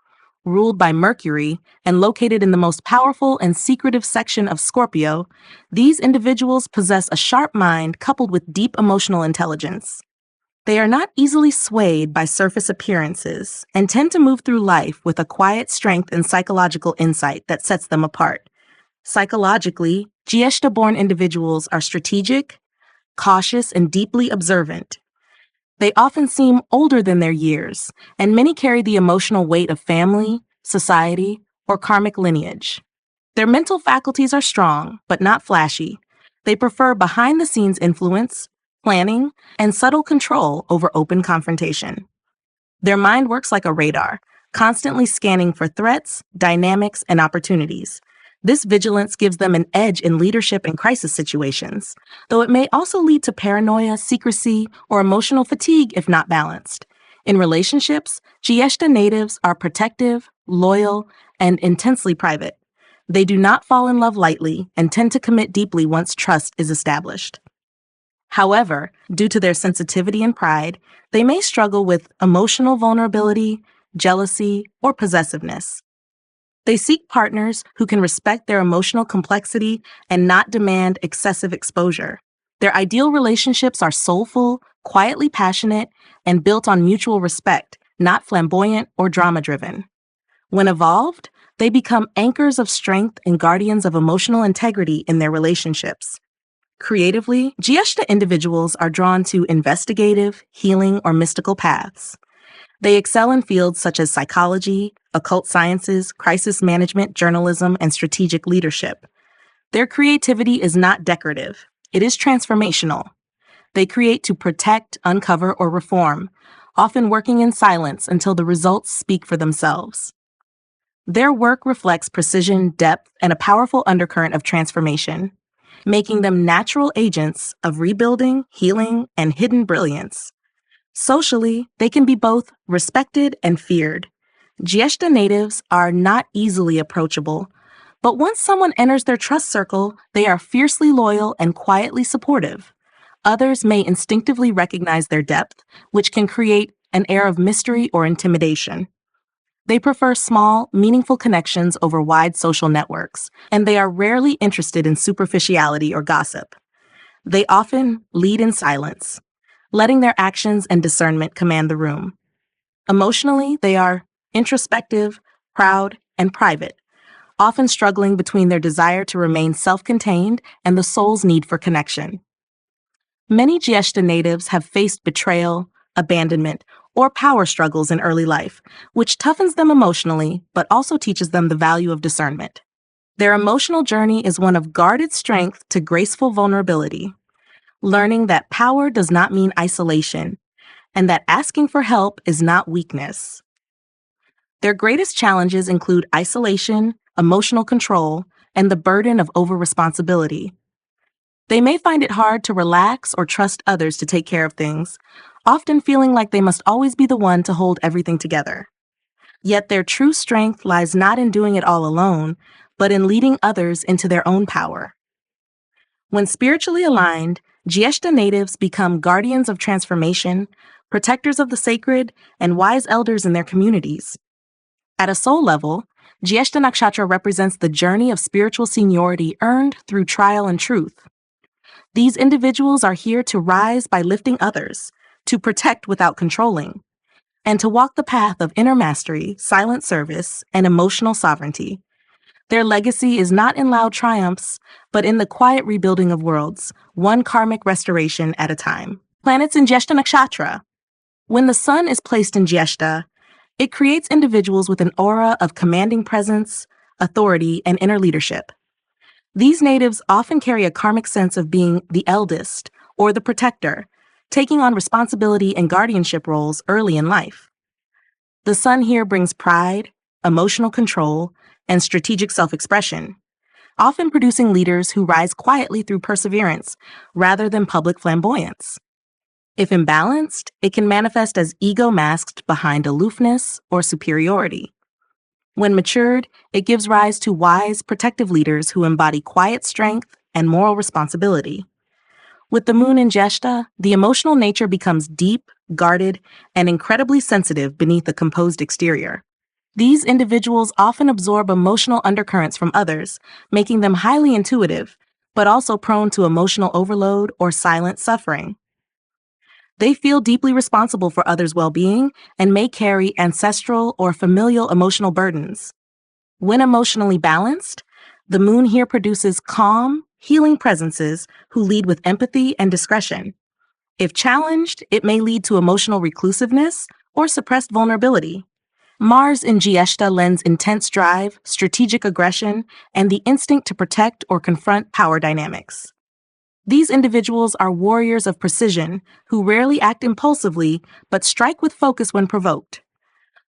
Ruled by Mercury and located in the most powerful and secretive section of Scorpio, these individuals possess a sharp mind coupled with deep emotional intelligence. They are not easily swayed by surface appearances and tend to move through life with a quiet strength and psychological insight that sets them apart. Psychologically, Jyeshtha-born individuals are strategic, cautious, and deeply observant. They often seem older than their years, and many carry the emotional weight of family, society, or karmic lineage. Their mental faculties are strong, but not flashy. They prefer behind-the-scenes influence, planning, and subtle control over open confrontation. Their mind works like a radar, constantly scanning for threats, dynamics, and opportunities. This vigilance gives them an edge in leadership and crisis situations, though it may also lead to paranoia, secrecy, or emotional fatigue if not balanced. In relationships, Jyeshtha natives are protective, loyal, and intensely private. They do not fall in love lightly and tend to commit deeply once trust is established. However, due to their sensitivity and pride, they may struggle with emotional vulnerability, jealousy, or possessiveness. They seek partners who can respect their emotional complexity and not demand excessive exposure. Their ideal relationships are soulful, quietly passionate, and built on mutual respect, not flamboyant or drama-driven. When evolved, they become anchors of strength and guardians of emotional integrity in their relationships. Creatively, Jyeshtha individuals are drawn to investigative, healing, or mystical paths. They excel in fields such as psychology, occult sciences, crisis management, journalism, and strategic leadership. Their creativity is not decorative, it is transformational. They create to protect, uncover, or reform, often working in silence until the results speak for themselves. Their work reflects precision, depth, and a powerful undercurrent of transformation, making them natural agents of rebuilding, healing, and hidden brilliance. Socially, they can be both respected and feared. Jyeshtha natives are not easily approachable, but once someone enters their trust circle, they are fiercely loyal and quietly supportive. Others may instinctively recognize their depth, which can create an air of mystery or intimidation. They prefer small, meaningful connections over wide social networks, and they are rarely interested in superficiality or gossip. They often lead in silence, letting their actions and discernment command the room. Emotionally, they are introspective, proud, and private, often struggling between their desire to remain self-contained and the soul's need for connection. Many Jyeshtha natives have faced betrayal, abandonment, or power struggles in early life, which toughens them emotionally but also teaches them the value of discernment. Their emotional journey is one of guarded strength to graceful vulnerability, learning that power does not mean isolation and that asking for help is not weakness. Their greatest challenges include isolation, emotional control, and the burden of over-responsibility. They may find it hard to relax or trust others to take care of things, often feeling like they must always be the one to hold everything together. Yet their true strength lies not in doing it all alone, but in leading others into their own power. When spiritually aligned, Jyeshtha natives become guardians of transformation, protectors of the sacred, and wise elders in their communities. At a soul level, Jyeshtha Nakshatra represents the journey of spiritual seniority earned through trial and truth. These individuals are here to rise by lifting others, to protect without controlling, and to walk the path of inner mastery, silent service, and emotional sovereignty. Their legacy is not in loud triumphs, but in the quiet rebuilding of worlds, one karmic restoration at a time. Planets in Jyeshtha Nakshatra. When the sun is placed in Jyeshtha, it creates individuals with an aura of commanding presence, authority, and inner leadership. These natives often carry a karmic sense of being the eldest or the protector, taking on responsibility and guardianship roles early in life. The sun here brings pride, emotional control, and strategic self-expression, often producing leaders who rise quietly through perseverance rather than public flamboyance. If imbalanced, it can manifest as ego masked behind aloofness or superiority. When matured, it gives rise to wise, protective leaders who embody quiet strength and moral responsibility. With the moon in Jyeshtha, the emotional nature becomes deep, guarded, and incredibly sensitive beneath a composed exterior. These individuals often absorb emotional undercurrents from others, making them highly intuitive, but also prone to emotional overload or silent suffering. They feel deeply responsible for others' well-being and may carry ancestral or familial emotional burdens. When emotionally balanced, the moon here produces calm, healing presences who lead with empathy and discretion. If challenged, it may lead to emotional reclusiveness or suppressed vulnerability. Mars in Jyeshtha lends intense drive, strategic aggression, and the instinct to protect or confront power dynamics. These individuals are warriors of precision who rarely act impulsively but strike with focus when provoked.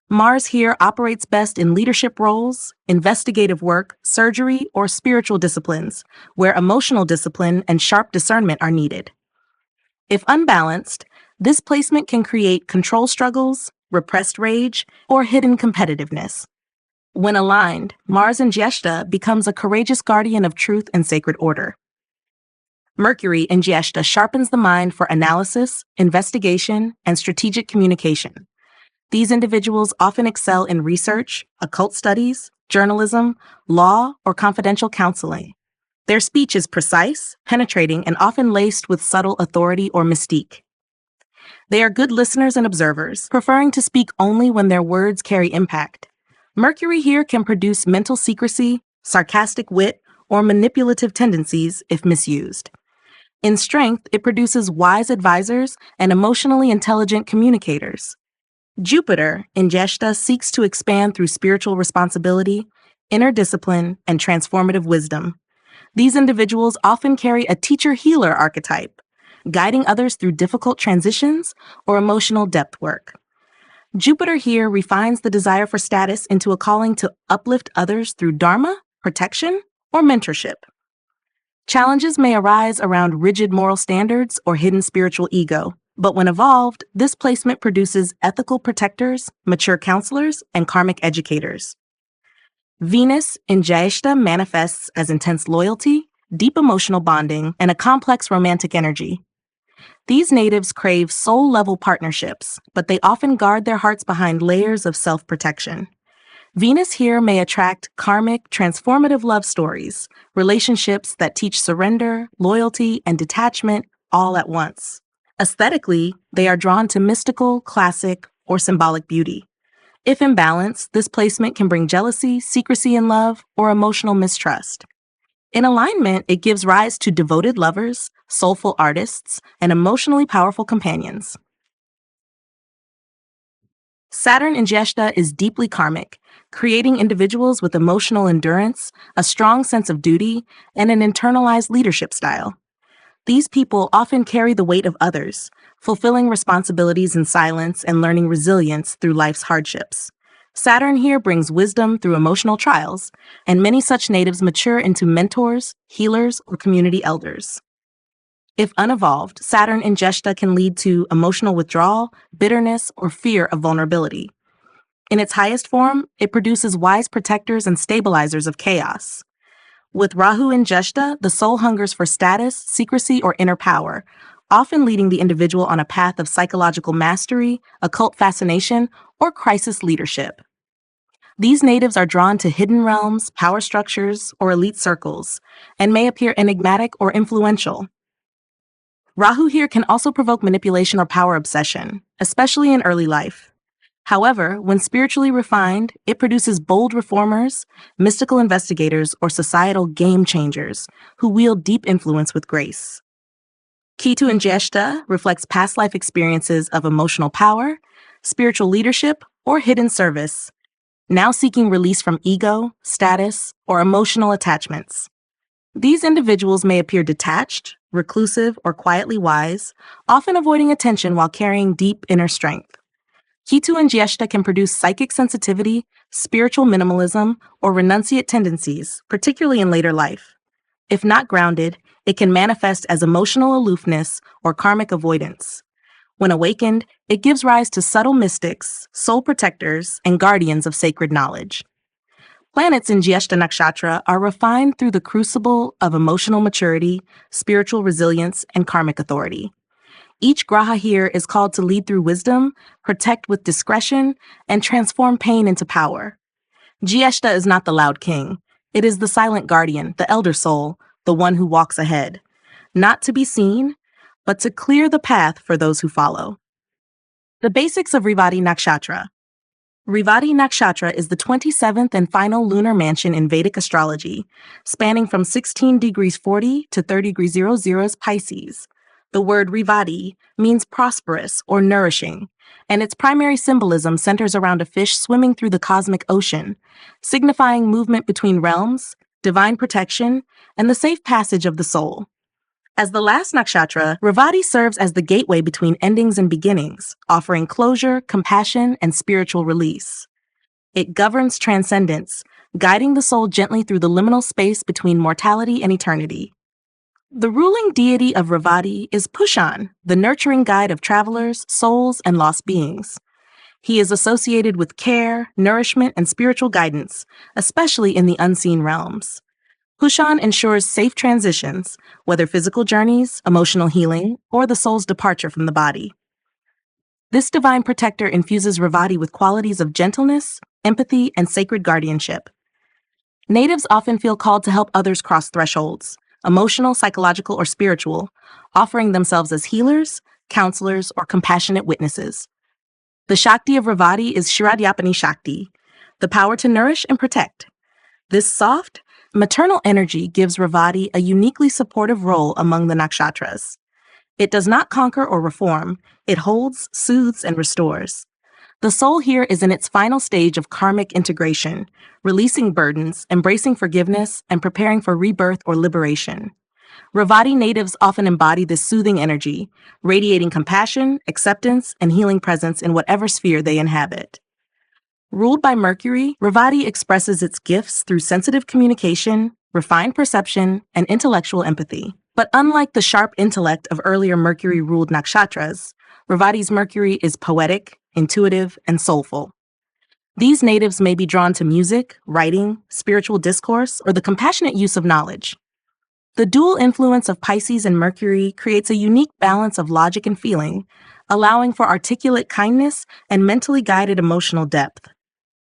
Mars here operates best in leadership roles, investigative work, surgery, or spiritual disciplines, where emotional discipline and sharp discernment are needed. If unbalanced, this placement can create control struggles, repressed rage, or hidden competitiveness. When aligned, Mars in Jyeshtha becomes a courageous guardian of truth and sacred order. Mercury in Jyeshtha sharpens the mind for analysis, investigation, and strategic communication. These individuals often excel in research, occult studies, journalism, law, or confidential counseling. Their speech is precise, penetrating, and often laced with subtle authority or mystique. They are good listeners and observers, preferring to speak only when their words carry impact. Mercury here can produce mental secrecy, sarcastic wit, or manipulative tendencies if misused. In strength, it produces wise advisors and emotionally intelligent communicators. Jupiter in Jyeshtha seeks to expand through spiritual responsibility, inner discipline, and transformative wisdom. These individuals often carry a teacher-healer archetype, guiding others through difficult transitions or emotional depth work. Jupiter here refines the desire for status into a calling to uplift others through dharma, protection, or mentorship. Challenges may arise around rigid moral standards or hidden spiritual ego, but when evolved, this placement produces ethical protectors, mature counselors, and karmic educators. Venus in Jyeshtha manifests as intense loyalty, deep emotional bonding, and a complex romantic energy. These natives crave soul-level partnerships, but they often guard their hearts behind layers of self-protection. Venus here may attract karmic, transformative love stories, relationships that teach surrender, loyalty, and detachment all at once. Aesthetically, they are drawn to mystical, classic, or symbolic beauty. If imbalanced, this placement can bring jealousy, secrecy in love, or emotional mistrust. In alignment, it gives rise to devoted lovers, soulful artists, and emotionally powerful companions. Saturn in Jyeshtha is deeply karmic, creating individuals with emotional endurance, a strong sense of duty, and an internalized leadership style. These people often carry the weight of others, fulfilling responsibilities in silence and learning resilience through life's hardships. Saturn here brings wisdom through emotional trials, and many such natives mature into mentors, healers, or community elders. If unevolved, Saturn in Jyeshtha can lead to emotional withdrawal, bitterness, or fear of vulnerability. In its highest form, it produces wise protectors and stabilizers of chaos. With Rahu in Jyeshtha, the soul hungers for status, secrecy, or inner power, often leading the individual on a path of psychological mastery, occult fascination, or crisis leadership. These natives are drawn to hidden realms, power structures, or elite circles, and may appear enigmatic or influential. Rahu here can also provoke manipulation or power obsession, especially in early life. However, when spiritually refined, it produces bold reformers, mystical investigators, or societal game changers who wield deep influence with grace. Ketu in Jyeshtha reflects past life experiences of emotional power, spiritual leadership, or hidden service, now seeking release from ego, status, or emotional attachments. These individuals may appear detached, reclusive, or quietly wise, often avoiding attention while carrying deep inner strength. Ketu and Jyeshtha can produce psychic sensitivity, spiritual minimalism, or renunciate tendencies, particularly in later life. If not grounded, it can manifest as emotional aloofness or karmic avoidance. When awakened, it gives rise to subtle mystics, soul protectors, and guardians of sacred knowledge. Planets in Jyeshtha Nakshatra are refined through the crucible of emotional maturity, spiritual resilience, and karmic authority. Each graha here is called to lead through wisdom, protect with discretion, and transform pain into power. Jyeshtha is not the loud king. It is the silent guardian, the elder soul, the one who walks ahead. Not to be seen, but to clear the path for those who follow. The basics of Revati Nakshatra. Revati Nakshatra is the 27th and final lunar mansion in Vedic astrology, spanning from 16 degrees 40 to 30 degrees 00 Pisces. The word Revati means prosperous or nourishing, and its primary symbolism centers around a fish swimming through the cosmic ocean, signifying movement between realms, divine protection, and the safe passage of the soul. As the last nakshatra, Revati serves as the gateway between endings and beginnings, offering closure, compassion, and spiritual release. It governs transcendence, guiding the soul gently through the liminal space between mortality and eternity. The ruling deity of Revati is Pushan, the nurturing guide of travelers, souls, and lost beings. He is associated with care, nourishment, and spiritual guidance, especially in the unseen realms. Pushan ensures safe transitions, whether physical journeys, emotional healing, or the soul's departure from the body. This divine protector infuses Revati with qualities of gentleness, empathy, and sacred guardianship. Natives often feel called to help others cross thresholds, emotional, psychological, or spiritual, offering themselves as healers, counselors, or compassionate witnesses. The Shakti of Revati is Shiradyapani Shakti, the power to nourish and protect. This soft, maternal energy gives Revati a uniquely supportive role among the nakshatras. It does not conquer or reform, it holds, soothes, and restores. The soul here is in its final stage of karmic integration, releasing burdens, embracing forgiveness, and preparing for rebirth or liberation. Revati natives often embody this soothing energy, radiating compassion, acceptance, and healing presence in whatever sphere they inhabit. Ruled by Mercury, Revati expresses its gifts through sensitive communication, refined perception, and intellectual empathy. But unlike the sharp intellect of earlier Mercury-ruled Nakshatras, Revati's Mercury is poetic, intuitive, and soulful. These natives may be drawn to music, writing, spiritual discourse, or the compassionate use of knowledge. The dual influence of Pisces and Mercury creates a unique balance of logic and feeling, allowing for articulate kindness and mentally guided emotional depth.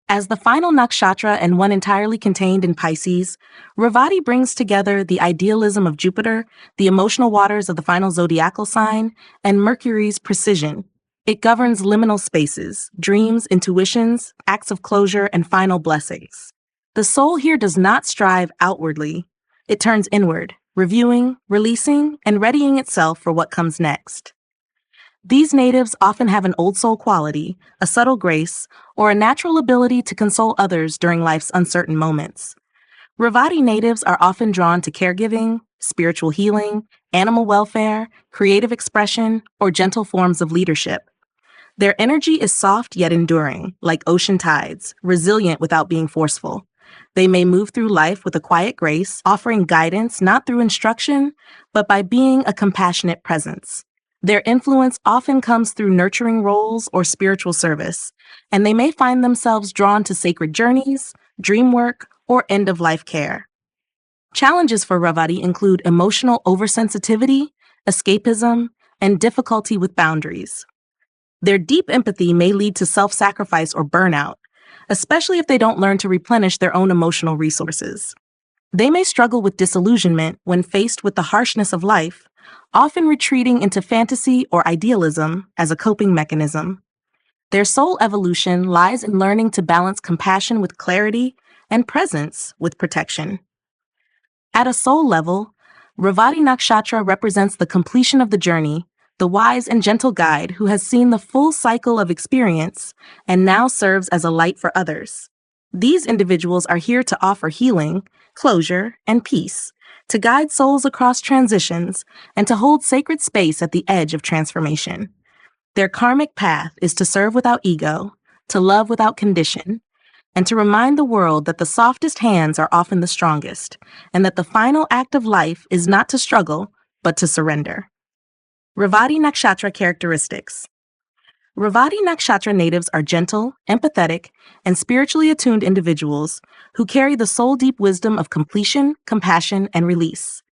As the final nakshatra and one entirely contained in Pisces, Revati brings together the idealism of Jupiter, the emotional waters of the final zodiacal sign, and Mercury's precision. It governs liminal spaces, dreams, intuitions, acts of closure, and final blessings. The soul here does not strive outwardly. It turns inward, reviewing, releasing, and readying itself for what comes next. These natives often have an old soul quality, a subtle grace, or a natural ability to console others during life's uncertain moments. Revati natives are often drawn to caregiving, spiritual healing, animal welfare, creative expression, or gentle forms of leadership. Their energy is soft yet enduring, like ocean tides, resilient without being forceful. They may move through life with a quiet grace, offering guidance not through instruction, but by being a compassionate presence. Their influence often comes through nurturing roles or spiritual service, and they may find themselves drawn to sacred journeys, dream work, or end-of-life care. Challenges for Revati include emotional oversensitivity, escapism, and difficulty with boundaries. Their deep empathy may lead to self-sacrifice or burnout, especially if they don't learn to replenish their own emotional resources. They may struggle with disillusionment when faced with the harshness of life, often retreating into fantasy or idealism as a coping mechanism. Their soul evolution lies in learning to balance compassion with clarity and presence with protection. At a soul level, Revati Nakshatra represents the completion of the journey, the wise and gentle guide who has seen the full cycle of experience and now serves as a light for others. These individuals are here to offer healing, closure, and peace, to guide souls across transitions, and to hold sacred space at the edge of transformation. Their karmic path is to serve without ego, to love without condition, and to remind the world that the softest hands are often the strongest, and that the final act of life is not to struggle, but to surrender. Revati Nakshatra characteristics. Revati Nakshatra natives are gentle, empathetic, and spiritually attuned individuals who carry the soul-deep wisdom of completion, compassion, and release.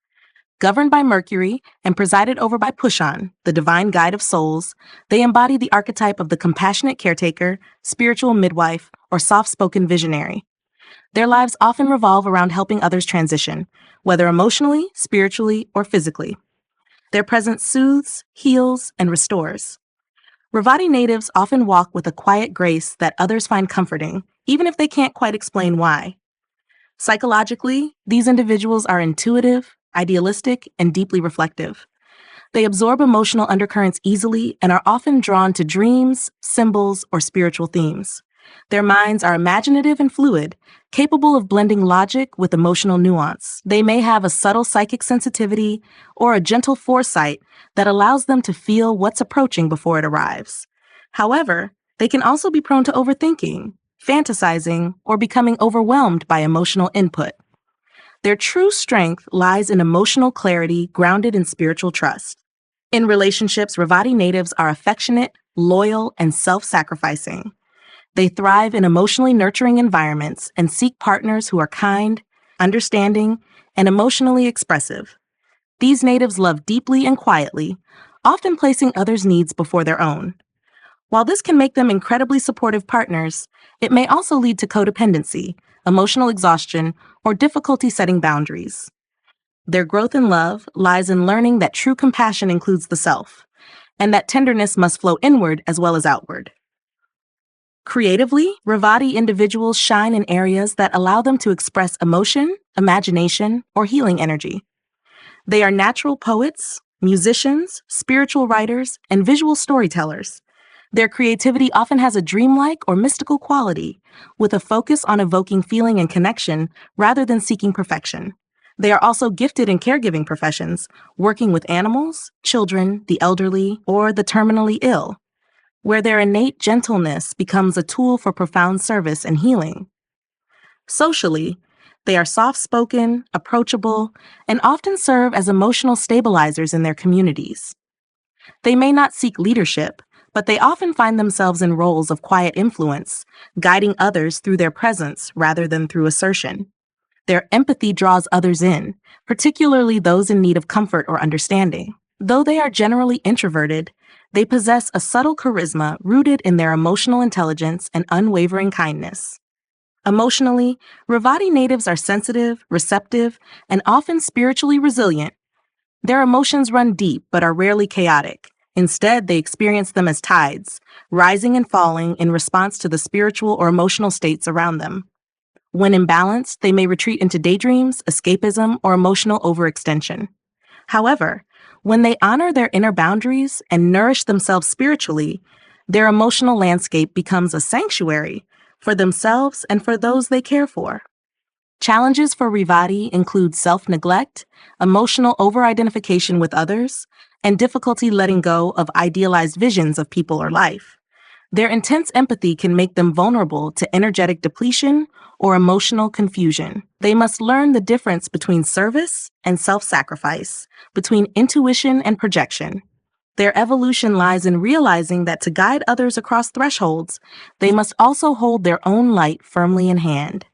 Governed by Mercury and presided over by Pushan, the divine guide of souls, they embody the archetype of the compassionate caretaker, spiritual midwife, or soft-spoken visionary. Their lives often revolve around helping others transition, whether emotionally, spiritually, or physically. Their presence soothes, heals, and restores. Revati natives often walk with a quiet grace that others find comforting, even if they can't quite explain why. Psychologically, these individuals are intuitive, idealistic, and deeply reflective. They absorb emotional undercurrents easily and are often drawn to dreams, symbols, or spiritual themes. Their minds are imaginative and fluid, capable of blending logic with emotional nuance. They may have a subtle psychic sensitivity or a gentle foresight that allows them to feel what's approaching before it arrives. However, they can also be prone to overthinking, fantasizing, or becoming overwhelmed by emotional input. Their true strength lies in emotional clarity grounded in spiritual trust. In relationships, Revati natives are affectionate, loyal, and self-sacrificing. They thrive in emotionally nurturing environments and seek partners who are kind, understanding, and emotionally expressive. These natives love deeply and quietly, often placing others' needs before their own. While this can make them incredibly supportive partners, it may also lead to codependency, emotional exhaustion, or difficulty setting boundaries. Their growth in love lies in learning that true compassion includes the self, and that tenderness must flow inward as well as outward. Creatively, Revati individuals shine in areas that allow them to express emotion, imagination, or healing energy. They are natural poets, musicians, spiritual writers, and visual storytellers. Their creativity often has a dreamlike or mystical quality, with a focus on evoking feeling and connection rather than seeking perfection. They are also gifted in caregiving professions, working with animals, children, the elderly, or the terminally ill, where their innate gentleness becomes a tool for profound service and healing. Socially, they are soft-spoken, approachable, and often serve as emotional stabilizers in their communities. They may not seek leadership, but they often find themselves in roles of quiet influence, guiding others through their presence rather than through assertion. Their empathy draws others in, particularly those in need of comfort or understanding. Though they are generally introverted, they possess a subtle charisma rooted in their emotional intelligence and unwavering kindness. Emotionally, Revati natives are sensitive, receptive, and often spiritually resilient. Their emotions run deep but are rarely chaotic. Instead, they experience them as tides, rising and falling in response to the spiritual or emotional states around them. When imbalanced, they may retreat into daydreams, escapism, or emotional overextension. However, when they honor their inner boundaries and nourish themselves spiritually, their emotional landscape becomes a sanctuary for themselves and for those they care for. Challenges for Revati include self-neglect, emotional over-identification with others, and difficulty letting go of idealized visions of people or life. Their intense empathy can make them vulnerable to energetic depletion or emotional confusion. They must learn the difference between service and self-sacrifice, between intuition and projection. Their evolution lies in realizing that to guide others across thresholds, they must also hold their own light firmly in hand.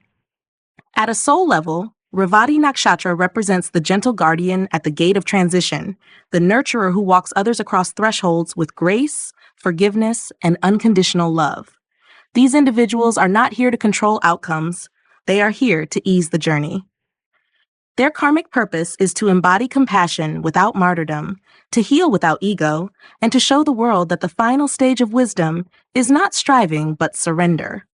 At a soul level, Revati Nakshatra represents the gentle guardian at the gate of transition, the nurturer who walks others across thresholds with grace, forgiveness, and unconditional love. These individuals are not here to control outcomes, they are here to ease the journey. Their karmic purpose is to embody compassion without martyrdom, to heal without ego, and to show the world that the final stage of wisdom is not striving but surrender.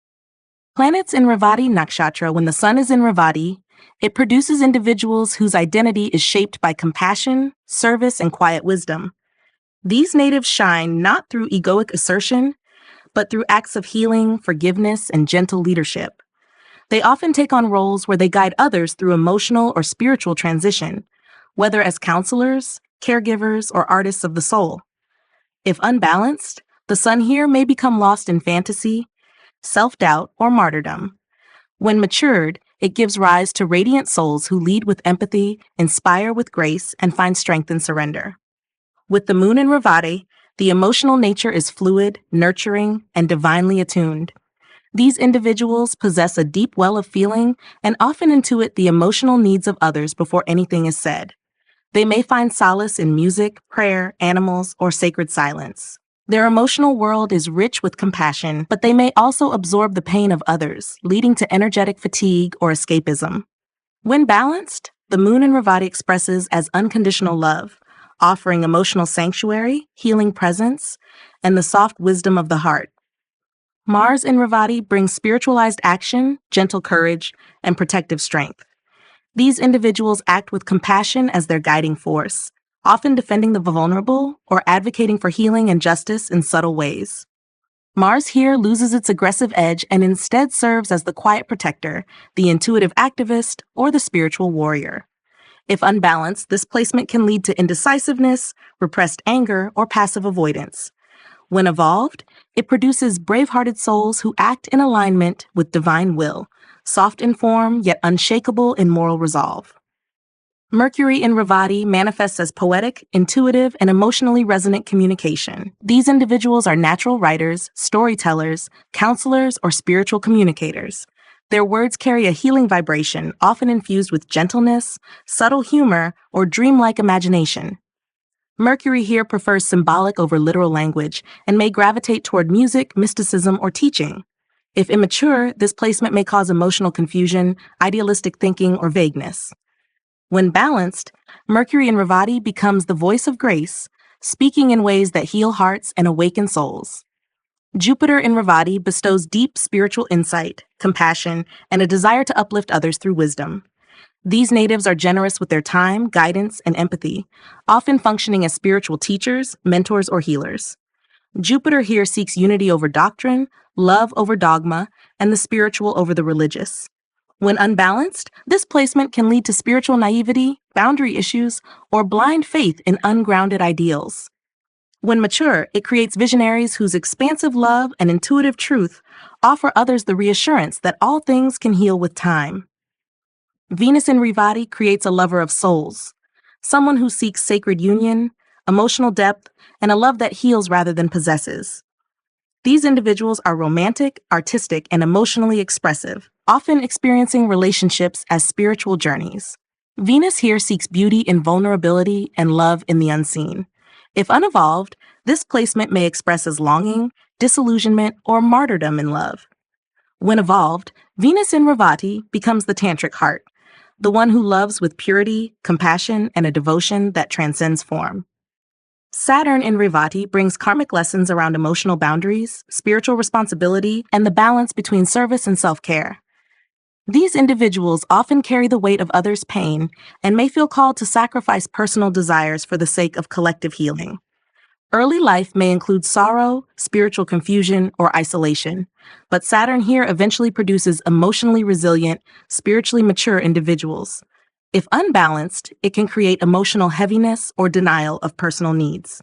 Planets in Revati Nakshatra, when the sun is in Revati, it produces individuals whose identity is shaped by compassion, service, and quiet wisdom. These natives shine not through egoic assertion, but through acts of healing, forgiveness, and gentle leadership. They often take on roles where they guide others through emotional or spiritual transition, whether as counselors, caregivers, or artists of the soul. If unbalanced, the sun here may become lost in fantasy, self-doubt, or martyrdom. When matured, it gives rise to radiant souls who lead with empathy, inspire with grace, and find strength in surrender. With the moon in Revati, the emotional nature is fluid, nurturing, and divinely attuned. These individuals possess a deep well of feeling and often intuit the emotional needs of others before anything is said. They may find solace in music, prayer, animals, or sacred silence. Their emotional world is rich with compassion, but they may also absorb the pain of others, leading to energetic fatigue or escapism. When balanced, the moon in Revati expresses as unconditional love, offering emotional sanctuary, healing presence, and the soft wisdom of the heart. Mars in Revati brings spiritualized action, gentle courage, and protective strength. These individuals act with compassion as their guiding force, often defending the vulnerable or advocating for healing and justice in subtle ways. Mars here loses its aggressive edge and instead serves as the quiet protector, the intuitive activist, or the spiritual warrior. If unbalanced, this placement can lead to indecisiveness, repressed anger, or passive avoidance. When evolved, it produces brave-hearted souls who act in alignment with divine will, soft in form yet unshakable in moral resolve. Mercury in Revati manifests as poetic, intuitive, and emotionally resonant communication. These individuals are natural writers, storytellers, counselors, or spiritual communicators. Their words carry a healing vibration, often infused with gentleness, subtle humor, or dreamlike imagination. Mercury here prefers symbolic over literal language and may gravitate toward music, mysticism, or teaching. If immature, this placement may cause emotional confusion, idealistic thinking, or vagueness. When balanced, Mercury in Revati becomes the voice of grace, speaking in ways that heal hearts and awaken souls. Jupiter in Revati bestows deep spiritual insight, compassion, and a desire to uplift others through wisdom. These natives are generous with their time, guidance, and empathy, often functioning as spiritual teachers, mentors, or healers. Jupiter here seeks unity over doctrine, love over dogma, and the spiritual over the religious. When unbalanced, this placement can lead to spiritual naivety, boundary issues, or blind faith in ungrounded ideals. When mature, it creates visionaries whose expansive love and intuitive truth offer others the reassurance that all things can heal with time. Venus in Revati creates a lover of souls, someone who seeks sacred union, emotional depth, and a love that heals rather than possesses. These individuals are romantic, artistic, and emotionally expressive, often experiencing relationships as spiritual journeys. Venus here seeks beauty in vulnerability and love in the unseen. If unevolved, this placement may express as longing, disillusionment, or martyrdom in love. When evolved, Venus in Revati becomes the tantric heart, the one who loves with purity, compassion, and a devotion that transcends form. Saturn in Revati brings karmic lessons around emotional boundaries, spiritual responsibility, and the balance between service and self-care. These individuals often carry the weight of others' pain and may feel called to sacrifice personal desires for the sake of collective healing. Early life may include sorrow, spiritual confusion, or isolation, but Saturn here eventually produces emotionally resilient, spiritually mature individuals. If unbalanced, it can create emotional heaviness or denial of personal needs.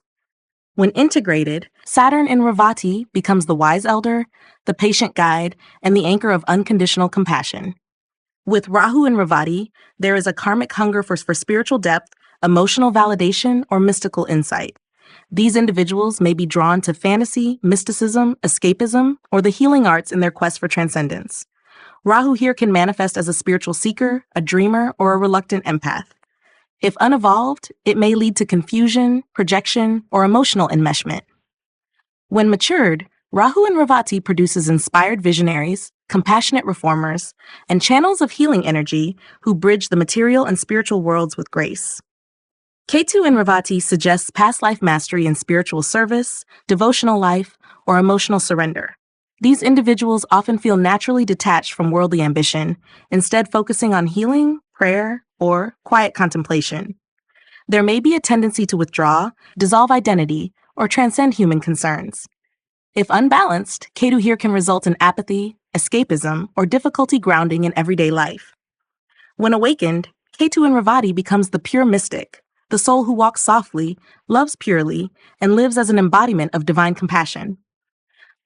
When integrated, Saturn in Revati becomes the wise elder, the patient guide, and the anchor of unconditional compassion. With Rahu in Revati, there is a karmic hunger for spiritual depth, emotional validation, or mystical insight. These individuals may be drawn to fantasy, mysticism, escapism, or the healing arts in their quest for transcendence. Rahu here can manifest as a spiritual seeker, a dreamer, or a reluctant empath. If unevolved, it may lead to confusion, projection, or emotional enmeshment. When matured, Rahu in Revati produces inspired visionaries, compassionate reformers, and channels of healing energy who bridge the material and spiritual worlds with grace. Ketu in Revati suggests past life mastery in spiritual service, devotional life, or emotional surrender. These individuals often feel naturally detached from worldly ambition, instead focusing on healing, prayer, or quiet contemplation. There may be a tendency to withdraw, dissolve identity, or transcend human concerns. If unbalanced, Ketu here can result in apathy, escapism, or difficulty grounding in everyday life. When awakened, Ketu in Revati becomes the pure mystic, the soul who walks softly, loves purely, and lives as an embodiment of divine compassion.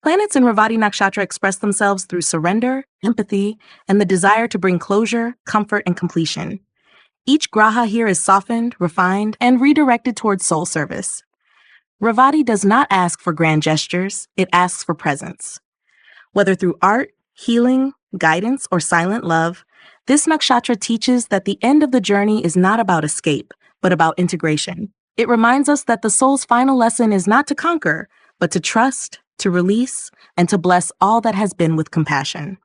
Planets in Revati Nakshatra express themselves through surrender, empathy, and the desire to bring closure, comfort, and completion. Each graha here is softened, refined, and redirected towards soul service. Revati does not ask for grand gestures, it asks for presence. Whether through art, healing, guidance, or silent love, this nakshatra teaches that the end of the journey is not about escape, but about integration. It reminds us that the soul's final lesson is not to conquer, but to trust, to release, and to bless all that has been with compassion.